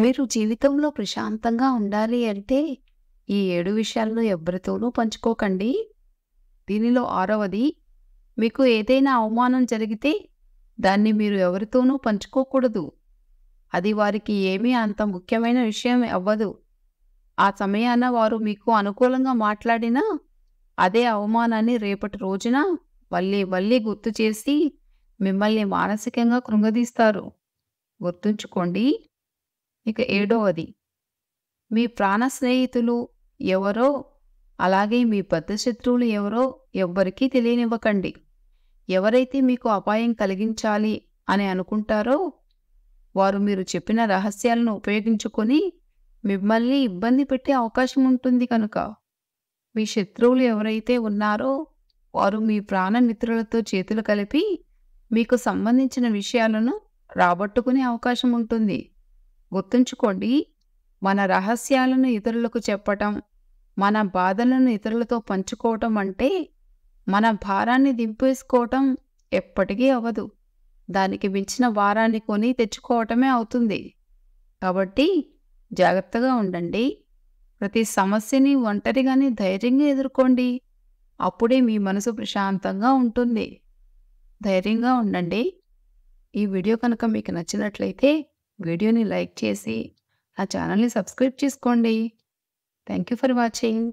మీరు జీవితంలో ప్రశాంతంగా ఉండాలి అంటే, ఈ 7 విషయాలను ఎవ్వరితోనూ పంచుకోకండి. దీనిలో ఆరవది, మీకు ఏదైనా అవమానం జరిగితే, దాన్ని మీరు ఎవరితోనూ పంచుకోకూడదు. అది వారికి ఏమీ అంత ముఖ్యమైన విషయం అవ్వదు. ఆ సమయాన వారు మీకు అనుకూలంగా మాట్లాడినా, అదే అవమానాన్ని రేపటి రోజున మళ్ళీ మళ్ళీ గుర్తు చేసి, మిమ్మల్ని మానసికంగా కృంగదీస్తారు. గుర్తుంచుకోండి. ఇక ఏడవది, మీ ప్రాణ స్నేహితులు ఎవరో, అలాగే మీ పెద్ద శత్రువులు ఎవరో ఎవ్వరికీ తెలియనివ్వకండి. ఎవరైతే మీకు అపాయం కలిగించాలి అని అనుకుంటారో, వారు మీరు చెప్పిన రహస్యాలను ఉపయోగించుకొని మిమ్మల్ని ఇబ్బంది పెట్టే అవకాశం ఉంటుంది కనుక. మీ శత్రువులు ఎవరైతే ఉన్నారో, వారు మీ ప్రాణమిత్రులతో చేతులు కలిపి మీకు సంబంధించిన విషయాలను రాబట్టుకునే అవకాశం ఉంటుంది. గుర్తుంచుకోండి, మన రహస్యాలను ఇతరులకు చెప్పటం, మన బాధలను ఇతరులతో పంచుకోవటం అంటే, మన భారాన్ని దింపేసుకోవటం ఎప్పటికీ అవ్వదు. దానికి మించిన భారాన్ని కొని తెచ్చుకోవటమే అవుతుంది. కాబట్టి జాగ్రత్తగా ఉండండి. ప్రతి సమస్యని ఒంటరిగానే ధైర్యంగా ఎదుర్కోండి. అప్పుడే మీ మనసు ప్రశాంతంగా ఉంటుంది. ధైర్యంగా ఉండండి. ఈ వీడియో కనుక మీకు నచ్చినట్లయితే వీడియోని లైక్ చేసి నా ఛానల్ని సబ్స్క్రైబ్ చేసుకోండి. Thank you for watching.